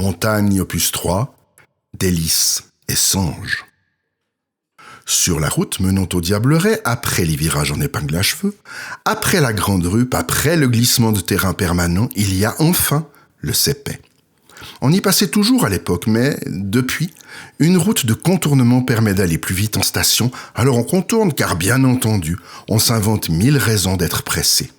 Montagne opus 3, Délices et songes. Sur la route menant au Diableret, après les virages en épingle à cheveux, après la grande rupe, après le glissement de terrain permanent, il y a enfin le Cépet. On y passait toujours à l'époque, mais depuis, une route de contournement permet d'aller plus vite en station, alors on contourne car bien entendu, on s'invente 1000 raisons d'être pressé.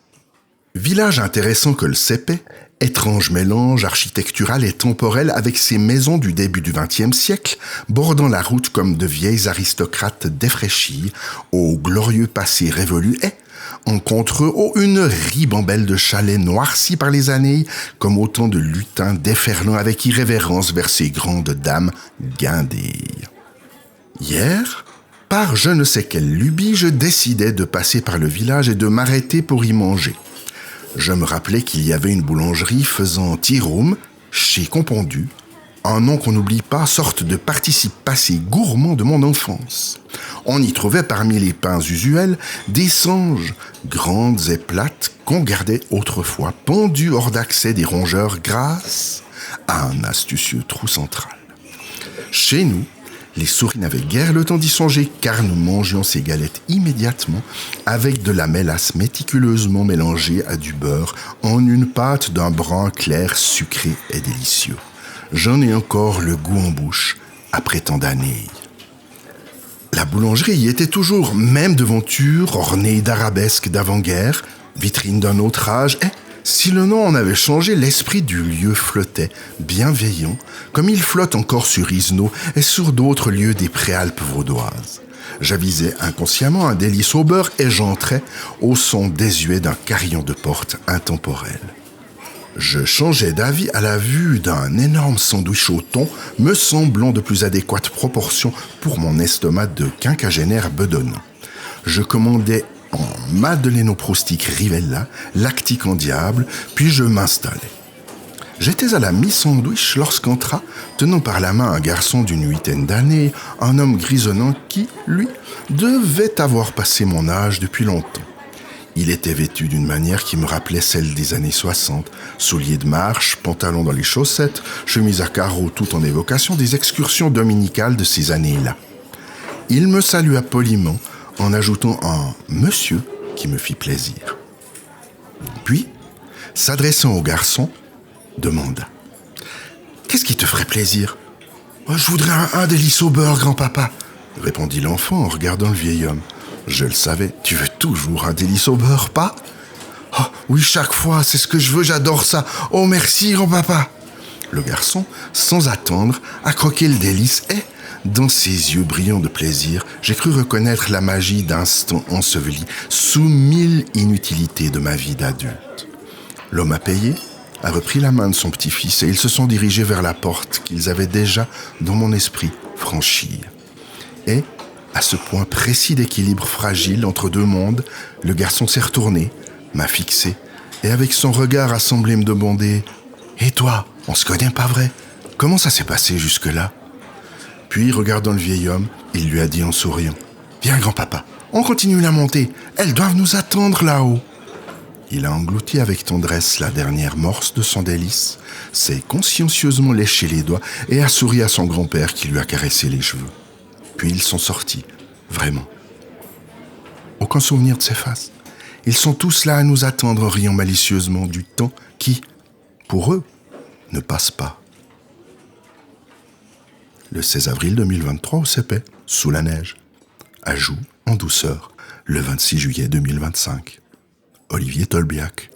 Village intéressant que le Cépet, étrange mélange architectural et temporel avec ses maisons du début du XXe siècle, bordant la route comme de vieilles aristocrates défraîchies, au glorieux passé révolu et, en contre-eux, une ribambelle de chalets noircis par les années, comme autant de lutins déferlant avec irrévérence vers ces grandes dames guindées. Hier, par je ne sais quelle lubie, je décidai de passer par le village et de m'arrêter pour y manger. Je me rappelais qu'il y avait une boulangerie faisant tiroum, chez Compendu, un nom qu'on n'oublie pas, sorte de participe passé gourmand de mon enfance. On y trouvait parmi les pains usuels des sanges, grandes et plates, qu'on gardait autrefois pendues hors d'accès des rongeurs grâce à un astucieux trou central. Chez nous, les souris n'avaient guère le temps d'y songer car nous mangions ces galettes immédiatement avec de la mélasse méticuleusement mélangée à du beurre en une pâte d'un brun clair sucré et délicieux. J'en ai encore le goût en bouche après tant d'années. La boulangerie y était toujours, même devanture, ornée d'arabesques d'avant-guerre, vitrine d'un autre âge, et si le nom en avait changé, l'esprit du lieu flottait, bienveillant, comme il flotte encore sur Isno et sur d'autres lieux des préalpes vaudoises. J'avisais inconsciemment un délice au beurre et j'entrais au son désuet d'un carillon de porte intemporel. Je changeais d'avis à la vue d'un énorme sandwich au thon me semblant de plus adéquate proportion pour mon estomac de quinquagénaire bedonnant. Je commandais en madeleine-au-proustique Rivella, lactique en diable, puis je m'installais. J'étais à la mi-sandwich lorsqu'entra, tenant par la main un garçon d'une 8aine d'années, un homme grisonnant qui, lui, devait avoir passé mon âge depuis longtemps. Il était vêtu d'une manière qui me rappelait celle des années 60, souliers de marche, pantalon dans les chaussettes, chemise à carreaux tout en évocation des excursions dominicales de ces années-là. Il me salua poliment en ajoutant un « monsieur » qui me fit plaisir. Puis, s'adressant au garçon, demanda « Qu'est-ce qui te ferait plaisir ?»« Je voudrais un délice au beurre, grand-papa » répondit l'enfant en regardant le vieil homme. Je le savais, tu veux toujours un délice au beurre, pas ? Oh, oui, chaque fois, c'est ce que je veux, j'adore ça. Oh, merci, grand-papa. Le garçon, sans attendre, a croqué le délice et, dans ses yeux brillants de plaisir, j'ai cru reconnaître la magie d'instant enseveli sous 1000 inutilités de ma vie d'adulte. L'homme a payé, a repris la main de son petit-fils et ils se sont dirigés vers la porte qu'ils avaient déjà, dans mon esprit, franchie. Et, à ce point précis d'équilibre fragile entre deux mondes, le garçon s'est retourné, m'a fixé, et avec son regard a semblé me demander « Et toi, on se connaît pas vrai ? Comment ça s'est passé jusque-là » Puis, regardant le vieil homme, il lui a dit en souriant « Viens, grand-papa, on continue la montée, elles doivent nous attendre là-haut. » Il a englouti avec tendresse la dernière morse de son délice, s'est consciencieusement léché les doigts et a souri à son grand-père qui lui a caressé les cheveux. Puis ils sont sortis, vraiment. Aucun souvenir de ces faces. Ils sont tous là à nous attendre en riant malicieusement du temps qui, pour eux, ne passe pas. Le 16 avril 2023 au Cépet, sous la neige. À Joux, en douceur, le 26 juillet 2025. Olivier Tolbiac.